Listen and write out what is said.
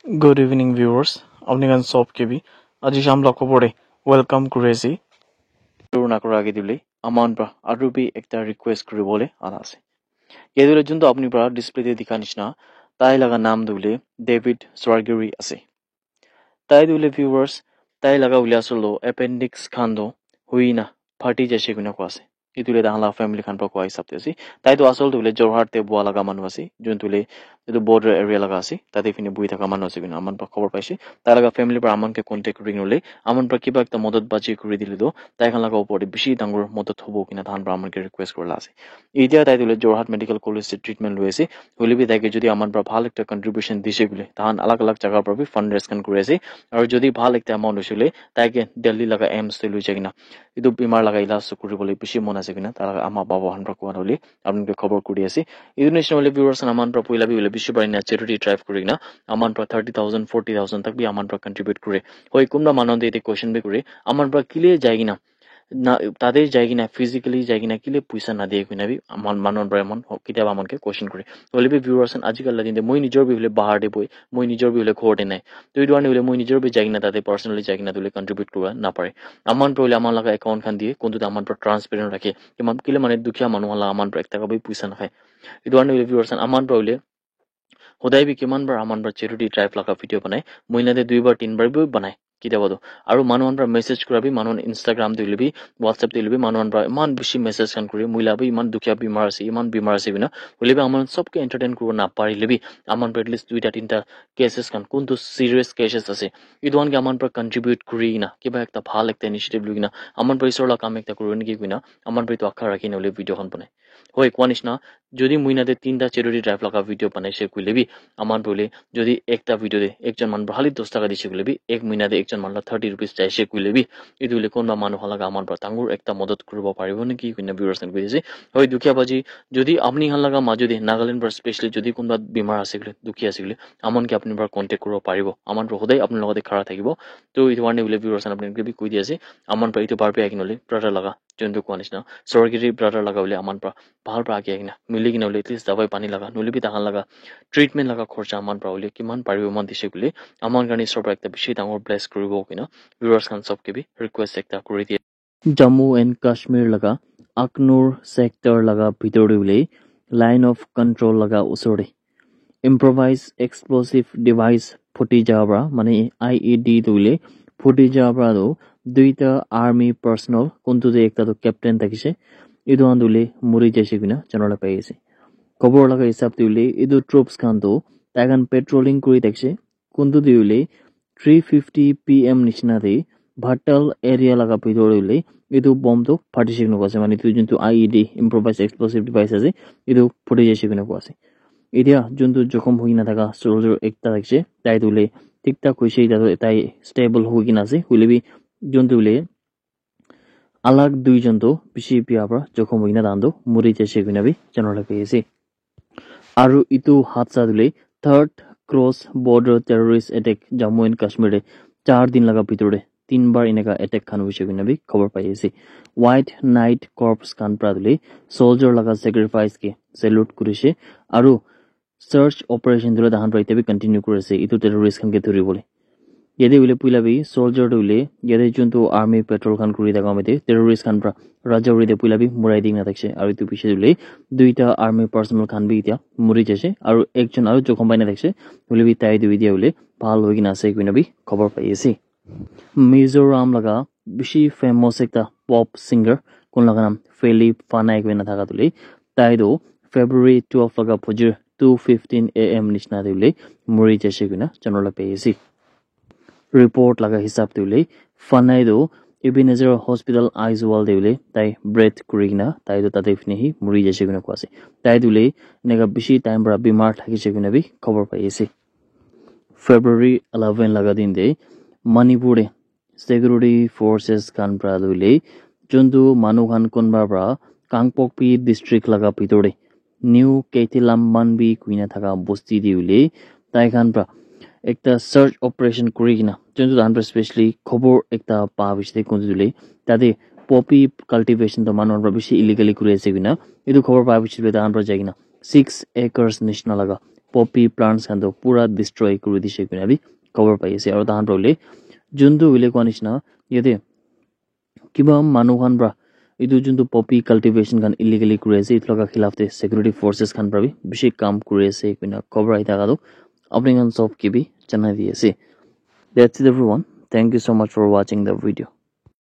Good evening, viewers. Avnigan Sop Kebi. Aji Shamla Kobore. Welcome Kurezi. Nakuragi Dili. Amanpa. Arubi ekta request kuribole anase. Yedule junto apni pra display de dikanishna. Tai laga naam dule David Swargiri ase. Tai dule viewers. Tai laga uliasolo appendix khando huina party jashe guna kwase. Itule dahla family khan pa kwa hisab te ase. Tai to asol dule Jorhat te bua laga manu ase. Juntule itu border area laga ase. Tate fini bui thaka manu ase guna aman pa khobor paise. Tai laga family pa aman ke contact ring nule. Aman pa kiba ekta modot bachi kuri dili do. Tai khan laga opor bishi dangur modot hobo kina than pa aman ke request korla ase. Itia tai dule Jorhat Medical College se treatment lui ase. Holi bi tai ke jodi aman pa bhal ekta contribution dise gule. Than alag alag jaga par bi fundraise kan kuri ase. Aru jodi bhal ekta amount hosile tai ke Delhi laga AIMS te lui jagina. Itu bimar laga ilas kuri bole bishi mona ase guna. Ta laga ama baba han pa kuan holi. Aman ke khobor kuri ase. Idu national viewers aman pra puila bi hole bishi bari na charity drive kuri na. Aman pra 30,000 40,000 tak bi aman pra contribute kure. Hoi kumna manon de question bi kure. Aman pra kile jayegina. Na তাদের জায়গিনা physically জায়গিনা কিলে পয়সা না দিয়ে কইনা B আমার মানন ব্রাহ্মণ কিতাব আমাকে কোশ্চেন করে বলে বি ভিউয়ার্স আজিকাল দিনে মই নিজর বি হলে বাহার দে বই মই নিজর বি হলে ঘরতে নাই তো এই ধরনের হলে মই নিজর বি জায়গিনা তাতে পার্সোনালি জায়গিনা তুলে কন্ট্রিবিউট করা না পারে আমার প্রলে আমার লাগা অ্যাকাউন্ট খান দিয়ে কোনটো আমার পর ট্রান্সপারেন্ট রাখে কিমান কিলে মানে দুখিয়া মানুহ হলা আমার পর 1 টাকা বই পয়সা না খায় এই ধরনের হলে ভিউয়ার্স আমার প্রলে সদায় বি কিমান বাৰ আমাৰ পৰা চেৰিটি ড্ৰাইভ লগা ভিডিঅ' বনাই মহিনাতে 2 বাৰ 3 বাৰ বি বনাই কিতাবতো আৰু মানুহৰ পৰা মেছেজ কৰাবি মানুহ ইনষ্টাগ্ৰাম দিলিবি হোৱাটছএপ দিলিবি মানুহৰ পৰা ইমান বেছি মেছেজ কান কৰি মহিলাবি ইমান দুখীয়া বিমাৰ আছে ইমান বিমাৰ আছে বিনা হলিবি আমাৰ সবকে এন্টাৰটেইন কৰিব নাপাৰিলেবি আমাৰ পৰা এটলিষ্ট 2টা 3টা কেसेस কান কোনটো সিৰিয়াস কেसेस আছে ইদৱানকে আমাৰ পৰা কন্ট্ৰিবিউট কৰি না কিবা একটা ভাল একটা ইনিশিয়েটিভ লৈ না আমাৰ পৰা ইছৰলা কাম একটা কৰিব নেকি কিনা আমাৰ পৰা তো আশা ৰাখি নলে ভিডিঅ'খন বনাই হয় কোৱা নিচিনা যদি মহিনাতে 3টা চেৰিটি ড্ৰাইভ লগা ভিডিঅ' বনাইছে কইলেবি আমার বলে যদি একটা ভিডিওতে একজন মানুষ ভালো 10 টাকা দিছে কইলেবি এক মহিনাতে একজন মানুষ 30 রুপিস চাইছে কইলেবি ইদুলে কোনবা মানুষ লাগা আমার পর তাঙ্গুর একটা মদত করব পারিব নাকি কইনা ভিউয়ার্স কইছে হয় দুখিয়া বাজি যদি আপনি হান লাগা মাজুদি নাগাল্যান্ড পর স্পেশালি যদি কোনবা বিমার আছে গলে দুখিয়া আছে গলে আমনকে আপনি পর কন্টাক্ট করব পারিব আমার সদায় আপনার লগতে খাড়া থাকিব তো ইটো ওয়ানে বলে ভিউয়ার্স আপনি কই দি আছে আমার পর ইটো বারপে আকিনলে ব্রাদার লাগা জন্তু কোয়ানিস না সরকারি ব্রাদার লাগা বলে আমার পর ভাল পর আকি আকিনা মিলি কিনা বলে এটলিস্ট দবাই পানি লাগা নলিবি তাহান লাগা ট্রিটমেন্ট লাগা খরচা আমান পাউলে কিমান পারিব মান দিছে গুলি আমার গানি সব একটা বেশি ডাঙর ব্লেস করিব কিনা ভিউয়ার্স খান সবকে বি রিকোয়েস্ট একটা করে দিয়ে জম্মু এন্ড কাশ্মীর লাগা আকনুর সেক্টর লাগা ভিতরে উলে লাইন অফ কন্ট্রোল লাগা উসরে ইম্প্রোভাইজ এক্সপ্লোসিভ ডিভাইস ফুটি যাওয়া মানে আইইডি তুলে ফুটি যাওয়া দো 2টা আর্মি পার্সোনাল কোনটো যে একটা তো ক্যাপ্টেন থাকিছে ইদো আন্দুলে মরি যাইছে কিনা জানলা পাইছে খবর লাগা হিসাব দিলে ইদো ট্রুপস খানতো তাগান পেট্রোলিং করে দেখছে কোনটো দিলে 350 PM নিচনাতে ভাটাল এরিয়া লাগা ভিতরে উলে ইদো বমটো ফাটিছে কিনা কইছে মানে তুই কিন্তু আইইডি ইম্প্রোভাইজ এক্সপ্লোসিভ ডিভাইস আছে ইদো ফুটি যাইছে কিনা কইছে এতিয়া যোনটো জখম হৈ না থাকা সোলজার একটা দেখছে তাই তুলে ঠিকঠাক হইছে এটা তাই স্টেবল হই কিনা আছে হইলেবি জন্তুলে আলাগ দুইজন তো বেশি পিয়াপা জখম হৈ না দান্দো মরি যাইছে কিনা বি জানলা পেয়েছে আৰু ইটো হাতসা দিলে 3rd cross border terrorist attack Jammu and কাশ্মীরে 4 দিন লাগা ভিতরে 3 বার এনেকা অ্যাটাক খান হইছে কিনা বি খবর পাইছে হোয়াইট নাইট কর্পস খান প্রাদলে সোলজার লাগা স্যাক্রিফাইস কে স্যালুট করিছে আৰু সার্চ অপারেশন দিলে দাহান প্রাইতে বি কন্টিনিউ করেছে ইটো টেররিস্ট খান কে ধরি বলে यदि उले पुइलाबी सोल्जर उले यदि जुनतो आर्मी पेट्रोल खान कुरि दागा मेते टेररिस्ट खान प्रा राजाउरी दे पुइलाबी मुराई दिना देखছে আৰু ইটো পিছে উলে 2টা আৰ্মি পাৰ্সোনাল খান বি ইতিয়া মুৰি যাইছে আৰু একজন আৰু জখম বাইনা দেখছে উলেবি তাই দুই দিয়া উলে ভাল হৈ কিনা আছে কইনাবি খবর পাইছে মিজোরাম লাগা বেশি ফেমাস একটা পপ সিঙ্গার কোন লাগা নাম ফিলিপ ফানাই কইনা থাকা তুলে তাই দো ফেব্রুয়ারি 12 লাগা ফজর 2:15 AM নিচনা দিলে মুরি যাইছে কিনা জানলা পাইছে रिपोर्ट लगा हिसाब दिले फनाई दो इबिनेजर हॉस्पिटल आइजवाल दिले ताई ब्रेथ कुरिना ताई दो ताते फिने ही मुरी जैसे गुना कोसे ताई दुले नेगा बिशी टाइम बरा बीमार थाकिसे गुना भी खबर पाइसे फेब्रुअरी 11 लगा दिन दे मणिपुरे सिक्योरिटी फोर्सेस कान प्रा दुले जंतु मानु खान कोनबा बरा कांगपोकपी डिस्ट्रिक्ट लगा पितोरे न्यू केतिलाम मानबी कुइना थाका बस्ती दिले ताई खान प्रा একটা সার্চ অপারেশন করি কিনা যেহেতু আমরা স্পেশালি খবর একটা পাওয়া বিষয়ে কোন দিলে তাদের পপি কাল্টিভেশন তো মানুষ বেশি ইলিগালি করে আছে কিনা এই খবর পাওয়া বিষয়ে আমরা যাই কিনা 6 একর্স ন্যাশনাল লাগা poppy plants khan to pura destroy kuri dise kina bi cover pai ase aro tahan probably juntu wile konishna yete kiba manu khan bra etu juntu poppy cultivation khan illegally kuri ase itloka khilaf te security forces khan bra bi bishi kam kuri ase kina cover ai thaka tu apni khan sob ki bi janai di ase. That's it everyone. Thank you so much for watching the video.